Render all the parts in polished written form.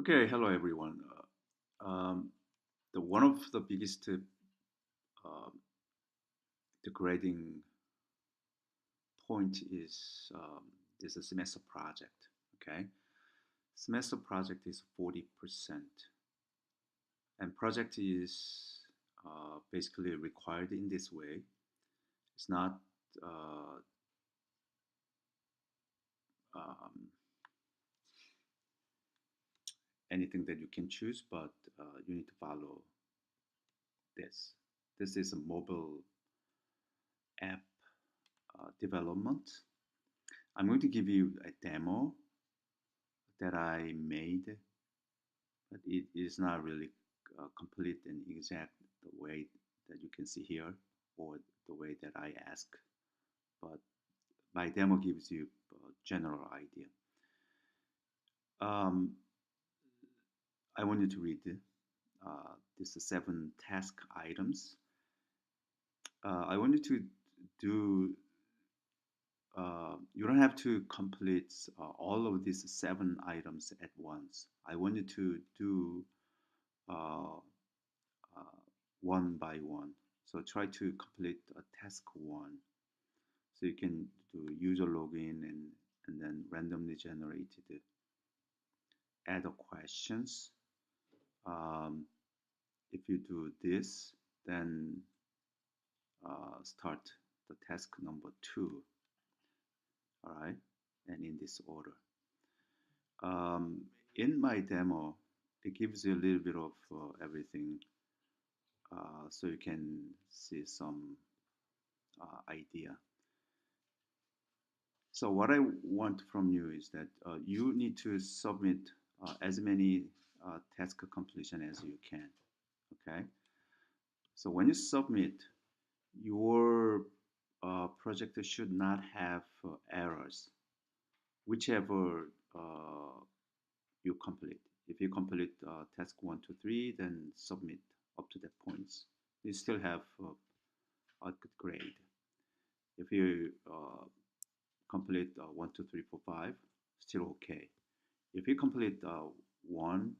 Okay, hello everyone. Um, the one of the biggest degrading point is this a semester project. Okay, semester project is 40%, and project is basically required in this way. It's not uh, um, anything that you can choose, but you need to follow this. This is a mobile app development. I'm going to give you a demo that I made, but it is not really complete and exact the way that you can see here or the way that I ask. But my demo gives you a general idea. Um, I want you to read these 7 task items. I want you to do you don't have to complete all of these 7 items at once. I want you to do uh, uh, one by one. So try to complete task one. So you can do user login and then randomly generated add questions. Um, if you do this, then start the task number 2. All right, and in this order. Um, in my demo, it gives you a little bit of everything, so you can see some idea. So what I want from you is that you need to submit as many task completion as you can. Okay. So when you submit, your project should not have errors, whichever you complete. If you complete task 1 to 3, then submit up to that points. You still have a good grade. If you complete 1, 2, 3, 4, 5, still okay. If you complete 1,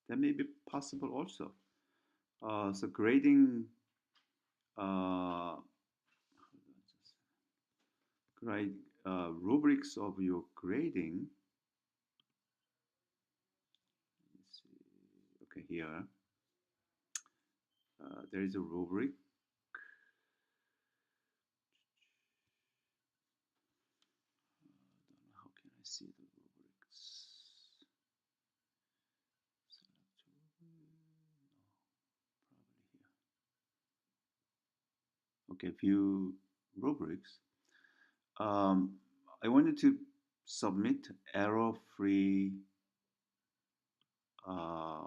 that may be possible also. So grading, uh, grade, rubrics of your grading. Let's see. Okay, here there is a rubric. How can I see the rubrics? Select no, probably here. Okay, view rubrics. Um, I wanted to submit error-free uh,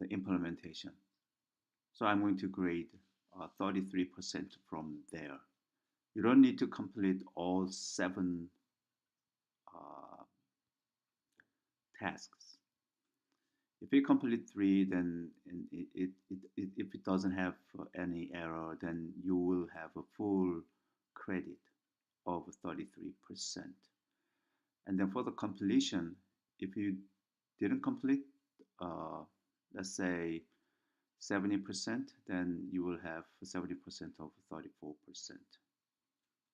the implementation. So I'm going to grade 33% from there. You don't need to complete all 7 uh, tasks. If you complete 3, then if it doesn't have any error, then you will have a full credit of 33%. And then for the completion, if you didn't complete, uh, let's say 70%, then you will have 70% of 34%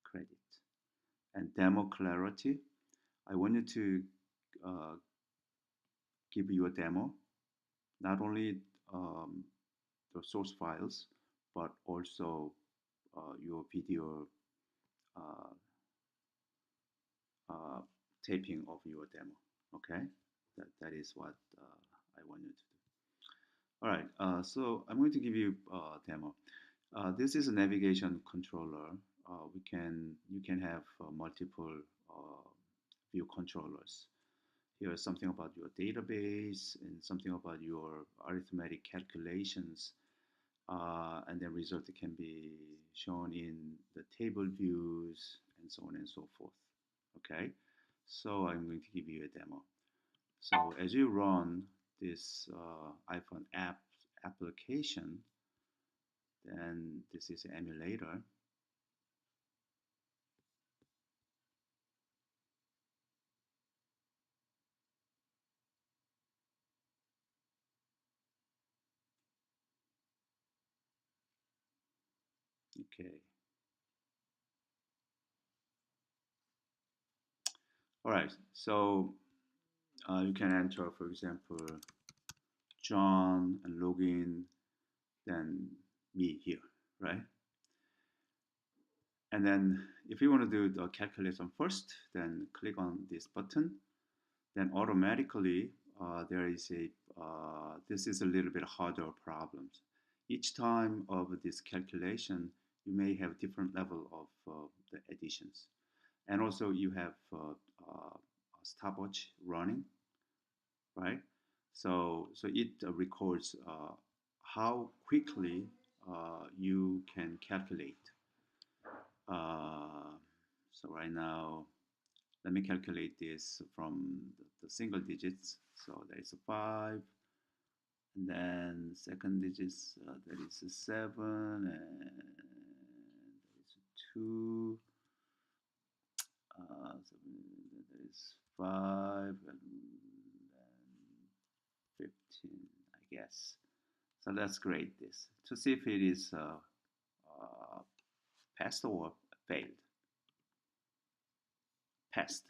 credit. And demo clarity, I wanted to uh, give you a demo, not only the source files, but also your video uh, uh, taping of your demo. Okay, that is what I wanted to do. All right, so I'm going to give you a demo. This is a navigation controller. You can have multiple view controllers. Here is something about your database and something about your arithmetic calculations, and the result can be shown in the table views and so on and so forth. Okay, so I'm going to give you a demo. So as you run this iPhone application, then this is an emulator. Okay. All right. So you can enter, for example, John and log in, then me here, right? And then if you want to do the calculation first, then click on this button. Then automatically there is a, this is a little bit harder problems. Each time of this calculation, you may have different level of the additions. And also you have a stopwatch running, right? So it records how quickly you can calculate. So right now, let me calculate this from the single digits. So there is a 5, and then second digits, that is a 7, and there is a 2, so there is 5, and then 15, I guess. So let's grade this to see if it is passed or failed. Passed.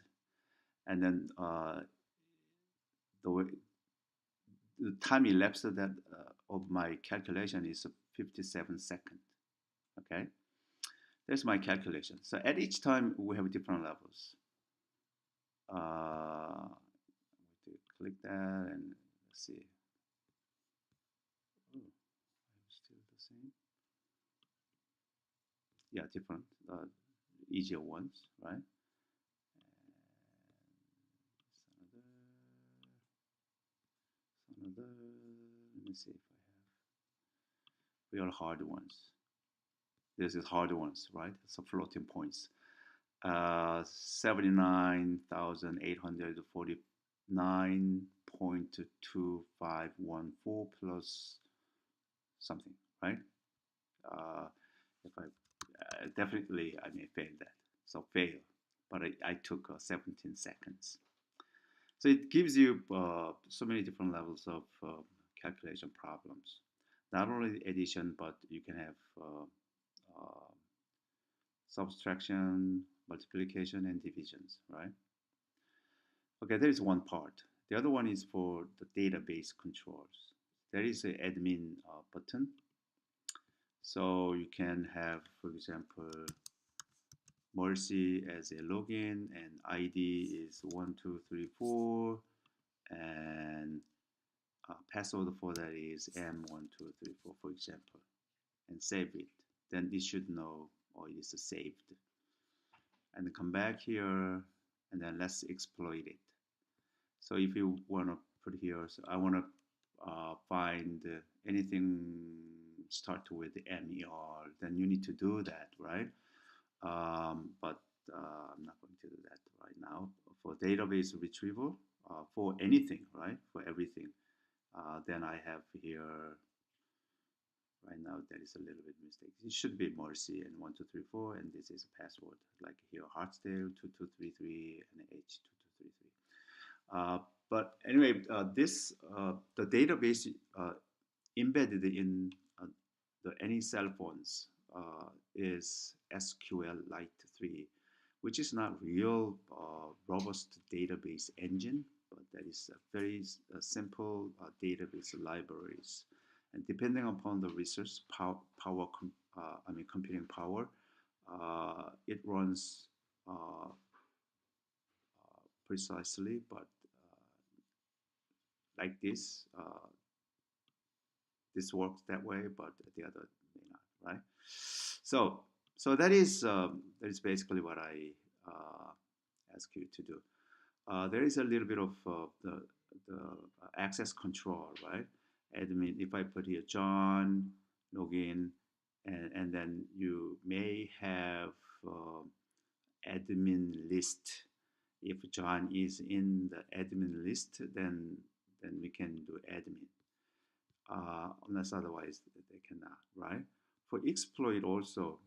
And then the time elapsed that of my calculation is 57 seconds. Okay, there's my calculation. So at each time we have different levels. To click that and let's see. Oh, still the same. Yeah, different, easier ones, right? Another. Let me see if I have real hard ones. This is hard ones, right? So floating points. 79,849.2514 plus something, right? If I definitely I may fail that, so fail. But I took 17 seconds. So it gives you so many different levels of calculation problems. Not only addition, but you can have subtraction, multiplication, and divisions, right? Okay, there is one part. The other one is for the database controls. There is an admin button. So you can have, for example, Mercy as a login, and ID is 1234, and password for that is M1234, for example, and save it. Then it should know, or it is saved. And then come back here, and then let's exploit it. So if you want to put here, so I want to find anything start with MER, then you need to do that, right? But I'm not going to do that right now. For database retrieval, for anything, right? For everything, then I have here, right now there is a little bit mistake. It should be Mercy and 1234, and this is a password, like here, Hartsdale 2233 and H2233. But anyway, this the database embedded in any cell phones is SQLite 3, which is not real robust database engine, but that is a very simple database libraries. And depending upon the resource computing power, it runs precisely, but like this, this works that way, but the other may not, right? So that is basically what I ask you to do. There is a little bit of the access control, right? Admin. If I put here John login, and then you may have admin list. If John is in the admin list, then we can do admin. Unless otherwise they cannot, right? For exploit also,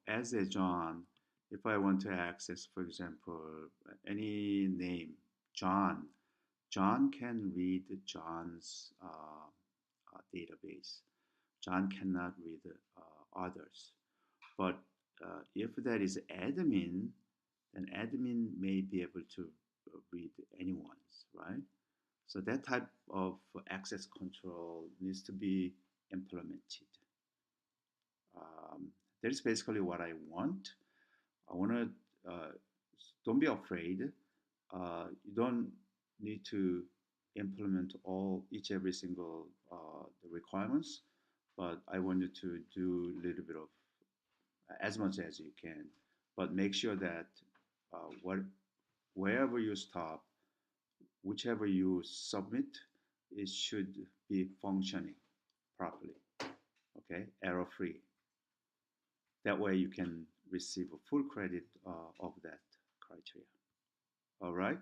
as a John, if I want to access, for example, any name, John can read John's database. John cannot read others. But if that is admin, then admin may be able to read anyone's, right? So that type of access control needs to be implemented. That is basically what I want. I want to, don't be afraid. You don't need to implement each every single the requirements, but I want you to do a little bit of as much as you can, but make sure that what wherever you stop, whichever you submit, it should be functioning properly. Okay, error free. That way you can receive a full credit of that criteria. All right.